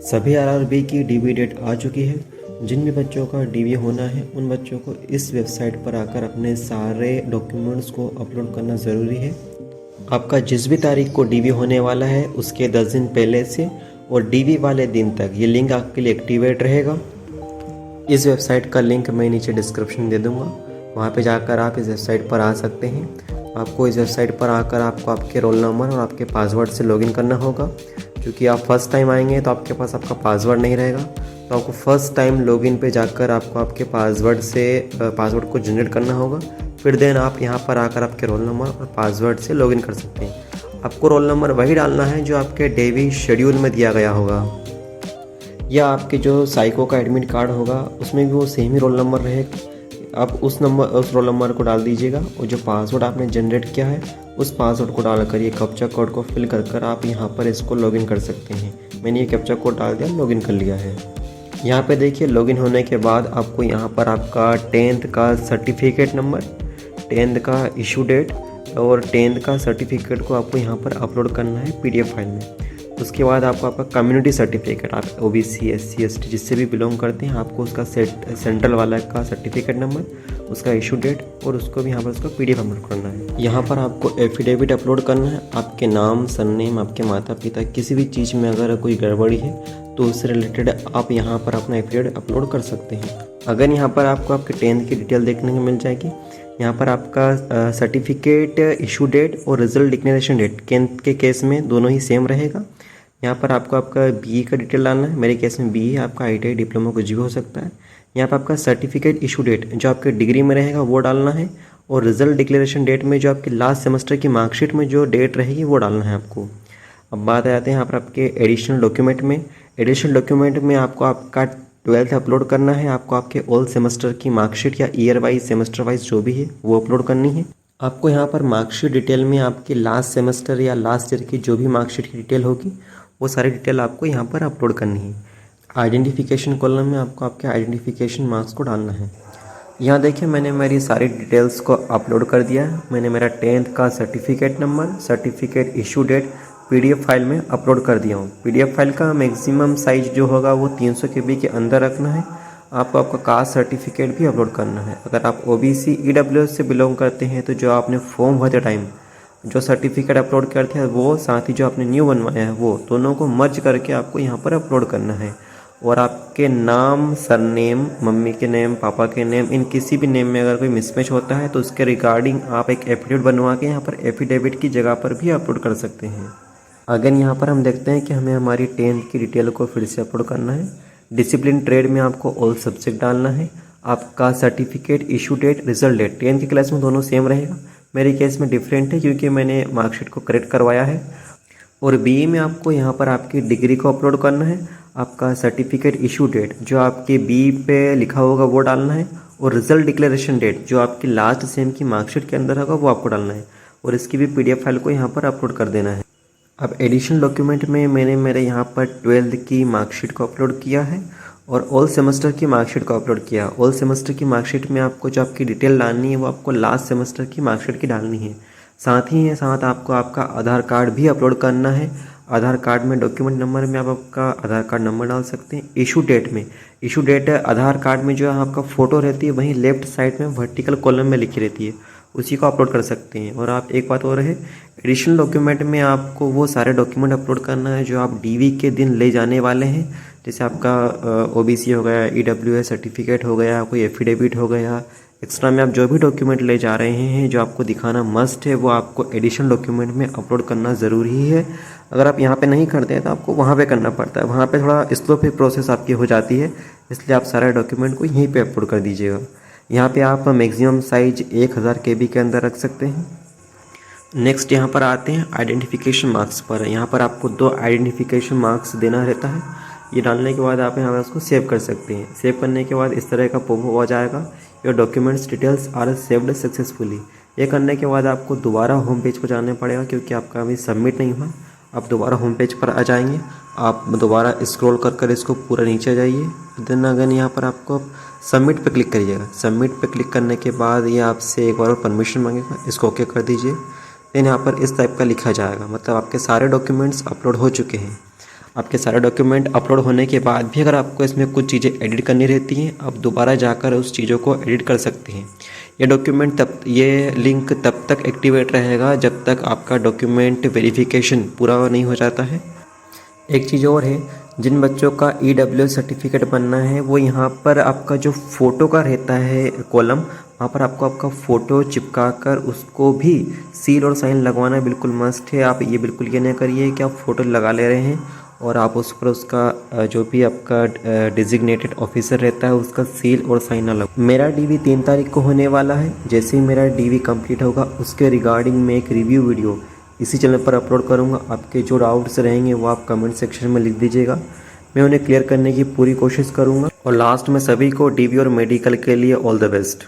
सभी आरआरबी की dB date आ चुकी है। जिन भी बच्चों का डीबी होना है उन बच्चों को इस वेबसाइट पर आकर अपने सारे डॉक्यूमेंट्स को अपलोड करना ज़रूरी है। आपका जिस भी तारीख को डीबी होने वाला है उसके 10 दिन पहले से और डीबी वाले दिन तक ये लिंक आपके लिए एक्टिवेट रहेगा। इस वेबसाइट का लिंक मैं नीचे डिस्क्रिप्शन दे दूँगा, वहाँ पे जाकर आप इस वेबसाइट पर आ सकते हैं। आपको इस वेबसाइट पर आकर आपको आपके रोल नंबर और आपके पासवर्ड से लॉगिन करना होगा। क्योंकि आप फर्स्ट टाइम आएंगे तो आपके पास आपका पासवर्ड नहीं रहेगा, तो आपको फर्स्ट टाइम लॉगिन पे जाकर आपको आपके पासवर्ड को जनरेट करना होगा। फिर देन आप यहाँ पर आकर आपके रोल नंबर और पासवर्ड से लॉगिन कर सकते हैं। आपको रोल नंबर वही डालना है जो आपके डेवी शेड्यूल में दिया गया होगा, या आपके जो साइको का एडमिट कार्ड होगा उसमें भी वो सेम ही रोल नंबर रहेगा। आप उस रोल नंबर को डाल दीजिएगा और जो पासवर्ड आपने जनरेट किया है उस पासवर्ड को डालकर ये कैप्चा कोड को फिल कर आप यहाँ पर इसको लॉगिन कर सकते हैं। मैंने ये कैप्चा कोड डाल दिया, लॉगिन कर लिया है। यहाँ पे देखिए लॉगिन होने के बाद आपको यहाँ पर आपका 10th का सर्टिफिकेट नंबर, 10th का इशू डेट और 10th का सर्टिफिकेट को आपको यहाँ पर अपलोड करना है PDF फाइल में। उसके बाद आपको आपका कम्युनिटी सर्टिफिकेट, आप OBC SC ST जिससे भी बिलोंग करते हैं, आपको उसका सेंट्रल वाला का सर्टिफिकेट नंबर, उसका इशू डेट और उसको भी यहाँ पर उसका PDF अपलोड करना है। यहाँ पर आपको एफिडेविट अपलोड करना है। आपके नाम, सरनेम, आपके माता पिता, किसी भी चीज़ में अगर कोई गड़बड़ी है तो उससे रिलेटेड आप यहाँ पर अपना एफिडेविट अपलोड कर सकते हैं। अगर यहाँ पर आपको आपके 10th की डिटेल देखने को मिल जाएगी। यहाँ पर आपका सर्टिफिकेट, इशू डेट और रिजल्ट डिक्लेरेशन डेट 10th के केस में दोनों ही सेम रहेगा। यहाँ पर आपको आपका BE का डिटेल डालना है, मेरे केस में BE है, आपका ITI डिप्लोमा कुछ भी हो सकता है। यहाँ पर आपका सर्टिफिकेट इशू डेट जो आपके डिग्री में रहेगा वो डालना है, और रिजल्ट डिक्लेरेशन डेट में जो आपकी लास्ट सेमेस्टर की मार्कशीट में जो डेट रहेगी वो डालना है आपको। अब बात आ जाते हैं यहाँ पर आपके एडिशनल डॉक्यूमेंट में। एडिशनल डॉक्यूमेंट में आपको आपका 12th अपलोड करना है, आपको आपके ऑल सेमेस्टर की मार्कशीट या ईयर वाइज, सेमेस्टर वाइज जो भी है वो अपलोड करनी है। आपको यहाँ पर मार्कशीट डिटेल में आपके लास्ट सेमेस्टर या लास्ट ईयर की जो भी मार्कशीट की डिटेल होगी वो सारी डिटेल आपको यहाँ पर अपलोड करनी है। आइडेंटिफिकेशन कॉलम में आपको आपके आइडेंटिफिकेशन मार्क्स को डालना है। यहाँ देखिए मैंने मेरी सारी डिटेल्स को अपलोड कर दिया है। मैंने मेरा 10th का certificate number, certificate issue date PDF file में अपलोड कर दिया हूँ। PDF फाइल का मैक्सिमम साइज जो होगा वो 300 KB के अंदर रखना है। आपको आपका कास्ट सर्टिफिकेट भी अपलोड करना है। अगर आप OBC EWS से बिलोंग करते हैं तो जो आपने फॉर्म भरते टाइम जो सर्टिफिकेट अपलोड करते हैं वो, साथ ही जो आपने न्यू बनवाया है वो, दोनों को मर्ज करके आपको यहाँ पर अपलोड करना है। और आपके नाम, सरनेम, मम्मी के नेम, पापा के नेम, इन किसी भी नेम में अगर कोई मिसमैच होता है तो उसके रिगार्डिंग आप एक एफिडेविट बनवा के यहाँ पर एफिडेविट की जगह पर भी अपलोड कर सकते हैं। अगर यहाँ पर हम देखते हैं कि हमें हमारी 10th की डिटेल को फिर से अपलोड करना है। डिसिप्लिन ट्रेड में आपको ऑल सब्जेक्ट डालना है। आपका certificate, issue date, result date 10th की क्लास में दोनों सेम रहेगा। मेरे केस में डिफरेंट है क्योंकि मैंने मार्कशीट को करेक्ट करवाया है। और BE में आपको यहाँ पर आपकी डिग्री को अपलोड करना है। आपका सर्टिफिकेट इशू डेट जो आपके BE पे लिखा होगा वो डालना है, और रिजल्ट डिक्लेरेशन डेट जो आपकी लास्ट सेम की मार्कशीट के अंदर होगा वो आपको डालना है, और इसकी भी PDF फाइल को यहाँ पर अपलोड कर देना है। अब एडिशनल डॉक्यूमेंट में मैंने मेरे यहाँ पर 12th की मार्कशीट को अपलोड किया है और ऑल सेमेस्टर की मार्कशीट को अपलोड किया। ऑल सेमेस्टर की मार्कशीट में आपको जो आपकी डिटेल डालनी है वो आपको लास्ट सेमेस्टर की मार्कशीट की डालनी है। साथ ही साथ आपको आपका आधार कार्ड भी अपलोड करना है। आधार कार्ड में डॉक्यूमेंट नंबर में आप आपका आधार कार्ड नंबर डाल सकते हैं। इशू डेट में, इशू डेट आधार कार्ड में जो है आपका फ़ोटो रहती है वहीं लेफ्ट साइड में वर्टिकल कॉलम में लिखी रहती है, उसी को अपलोड कर सकते हैं। और आप एक बात और है, एडिशनल डॉक्यूमेंट में आपको वो सारे डॉक्यूमेंट अपलोड करना है जो आप DV के दिन ले जाने वाले हैं। जैसे आपका OBC हो गया, EWS सर्टिफिकेट हो गया, कोई एफिडेविट हो गया, एक्स्ट्रा में आप जो भी डॉक्यूमेंट ले जा रहे हैं जो आपको दिखाना मस्ट है वो आपको एडिशनल डॉक्यूमेंट में अपलोड करना ज़रूरी है। अगर आप यहाँ पे नहीं करते हैं तो आपको वहाँ पे करना पड़ता है, वहाँ पे थोड़ा स्लो पे प्रोसेस आपकी हो जाती है, इसलिए आप सारे डॉक्यूमेंट को यहीं पे अपलोड कर दीजिएगा। यहाँ पे आप मैक्सिमम साइज 1000 KB के अंदर रख सकते हैं। नेक्स्ट यहाँ पर आते हैं आइडेंटिफिकेशन मार्क्स पर। यहाँ पर आपको 2 आइडेंटिफिकेशन मार्क्स देना रहता है। ये डालने के बाद आप यहाँ पर उसको सेव कर सकते हैं। सेव करने के बाद इस तरह का पॉपअप आ जाएगा, your documents details are saved successfully. ये करने के बाद आपको दोबारा होम पेज पर जाना पड़ेगा क्योंकि आपका अभी सबमिट नहीं हुआ। आप दोबारा होम पेज पर आ जाएंगे, आप दोबारा स्क्रॉल कर इसको पूरा नीचे जाइए। देन अगेन यहाँ पर आपको सबमिट पे क्लिक करिएगा। सबमिट पे क्लिक करने के बाद ये आपसे एक बार परमिशन मांगेगा, इसको ओके कर दीजिए। देन यहाँ पर इस टाइप का लिखा जाएगा, मतलब आपके सारे डॉक्यूमेंट्स अपलोड हो चुके हैं। आपके सारे डॉक्यूमेंट अपलोड होने के बाद भी अगर आपको इसमें कुछ चीज़ें एडिट करनी रहती हैं, आप दोबारा जाकर उस चीज़ों को एडिट कर सकते हैं। ये लिंक तब तक एक्टिवेट रहेगा जब तक आपका डॉक्यूमेंट वेरिफिकेशन पूरा नहीं हो जाता है। एक चीज़ और है, जिन बच्चों का EWL सर्टिफिकेट बनना है वो यहाँ पर आपका जो फ़ोटो का रहता है कॉलम, वहाँ पर आपको आपका फ़ोटो चिपका कर उसको भी सील और साइन लगवाना बिल्कुल मस्ट है। आप ये बिल्कुल ये ना करिए कि आप फ़ोटो लगा ले रहे हैं और आप उस पर उसका जो भी आपका डिजिग्नेटेड ऑफिसर रहता है उसका सील और साइन ना लगा। मेरा DV 3 तारीख को होने वाला है। जैसे ही मेरा DV कंप्लीट होगा उसके रिगार्डिंग मैं एक रिव्यू वीडियो इसी चैनल पर अपलोड करूंगा। आपके जो डाउट्स रहेंगे वो आप कमेंट सेक्शन में लिख दीजिएगा, मैं उन्हें क्लियर करने की पूरी कोशिश करूंगा। और लास्ट में सभी को DV और मेडिकल के लिए ऑल द बेस्ट।